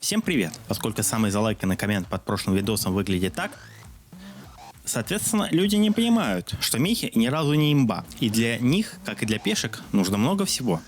Всем привет! Поскольку самый залайканный коммент под прошлым видосом выглядит так, соответственно, люди не понимают, что мехи ни разу не имба, и для них, как и для пешек, нужно много всего.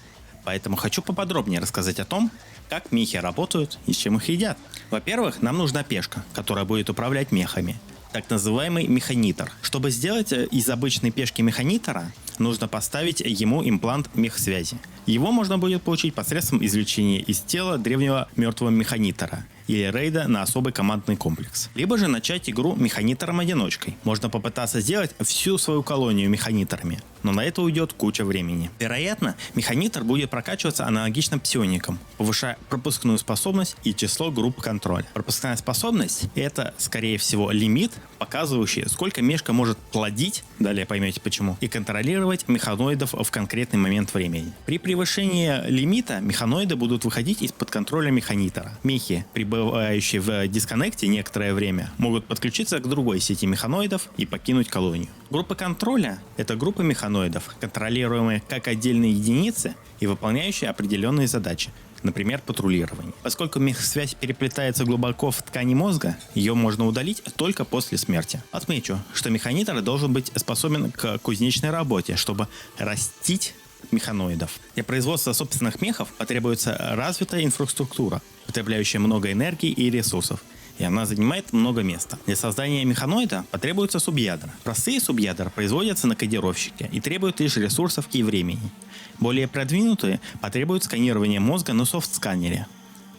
Поэтому хочу поподробнее рассказать о том, как мехи работают и с чем их едят. Во-первых, нам нужна пешка, которая будет управлять мехами, так называемый механитор. Чтобы сделать из обычной пешки механитора, нужно поставить ему имплант мехсвязи. Его можно будет получить посредством извлечения из тела древнего мертвого механитора или рейда на особый командный комплекс. Либо же начать игру механитором-одиночкой. Можно попытаться сделать всю свою колонию механиторами, но на это уйдет куча времени. Вероятно, механитор будет прокачиваться аналогично псионикам, повышая пропускную способность и число групп контроля. Пропускная способность — это, скорее всего, лимит, показывающий, сколько мешка может плодить, далее поймете почему, и контролировать механоидов в конкретный момент времени. При превышении лимита механоиды будут выходить из-под контроля механитора. Мехи, пребывающие в дисконнекте некоторое время, могут подключиться к другой сети механоидов и покинуть колонию. Группа контроля — это группы механоидов, контролируемые как отдельные единицы и выполняющие определенные задачи, например, патрулирование. Поскольку мехсвязь переплетается глубоко в ткани мозга, ее можно удалить только после смерти. Отмечу, что механитор должен быть способен к кузнечной работе, чтобы растить механоидов. Для производства собственных мехов потребуется развитая инфраструктура, потребляющая много энергии и ресурсов, и она занимает много места. Для создания механоида потребуются субъядра. Простые субъядра производятся на кодировщике и требуют лишь ресурсов и времени. Более продвинутые потребуют сканирования мозга на софт-сканере.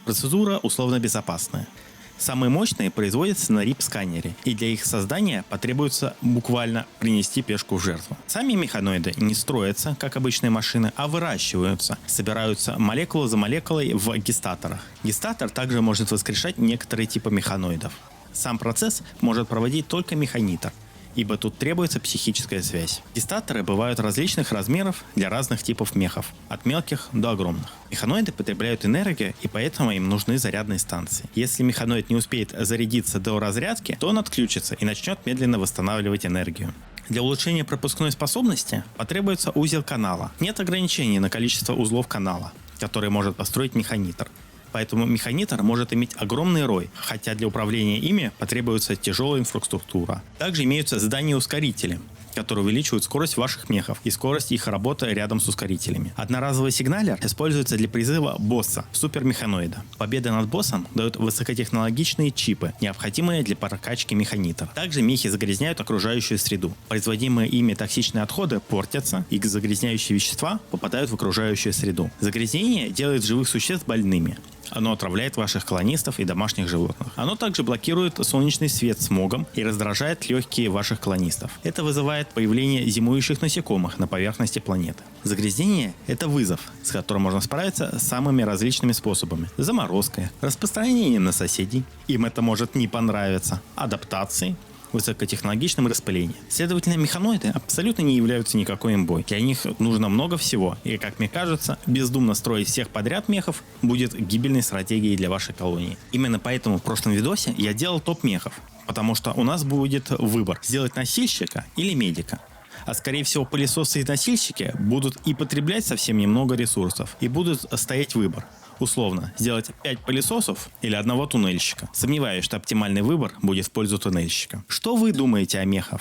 Процедура условно безопасная. Самые мощные производятся на RIP-сканере, и для их создания потребуется буквально принести пешку в жертву. Сами механоиды не строятся, как обычные машины, а выращиваются, собираются молекула за молекулой в гестаторах. Гестатор также может воскрешать некоторые типы механоидов. Сам процесс может проводить только механитор, ибо тут требуется психическая связь. Гестаторы бывают различных размеров для разных типов мехов, от мелких до огромных. Механоиды потребляют энергию, и поэтому им нужны зарядные станции. Если механоид не успеет зарядиться до разрядки, то он отключится и начнет медленно восстанавливать энергию. Для улучшения пропускной способности потребуется узел канала. Нет ограничений на количество узлов канала, которые может построить механитор. Поэтому механитор может иметь огромный рой, хотя для управления ими потребуется тяжелая инфраструктура. Также имеются задания-ускорители, которые увеличивают скорость ваших мехов и скорость их работы рядом с ускорителями. Одноразовый сигналер используется для призыва босса, супермеханоида. Победа над боссом дает высокотехнологичные чипы, необходимые для прокачки механитора. Также мехи загрязняют окружающую среду. Производимые ими токсичные отходы портятся, и загрязняющие вещества попадают в окружающую среду. Загрязнение делает живых существ больными. Оно отравляет ваших колонистов и домашних животных. Оно также блокирует солнечный свет смогом и раздражает легкие ваших колонистов. Это вызывает появление зимующих насекомых на поверхности планеты. Загрязнение – это вызов, с которым можно справиться самыми различными способами. Заморозкой, распространением на соседей, им это может не понравиться, адаптацией, высокотехнологичным распылением. Следовательно, механоиды абсолютно не являются никакой имбой. Для них нужно много всего, и, как мне кажется, бездумно строить всех подряд мехов будет гибельной стратегией для вашей колонии. Именно поэтому в прошлом видосе я делал топ мехов, потому что у нас будет выбор: сделать носильщика или медика. А скорее всего, пылесосы и носильщики будут и потреблять совсем немного ресурсов, и будут стоять выбор. Условно, сделать 5 пылесосов или одного туннельщика. Сомневаюсь, что оптимальный выбор будет в пользу туннельщика. Что вы думаете о мехах?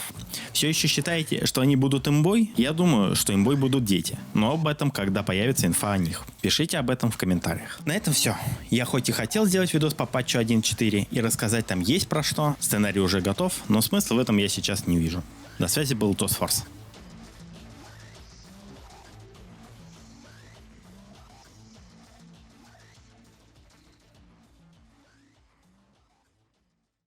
Все еще считаете, что они будут имбой? Я думаю, что имбой будут дети. Но об этом, когда появится инфа о них. Пишите об этом в комментариях. На этом все. Я хоть и хотел сделать видос по патчу 1.4 и рассказать там есть про что, сценарий уже готов, но смысла в этом я сейчас не вижу. До связи был TOSForce.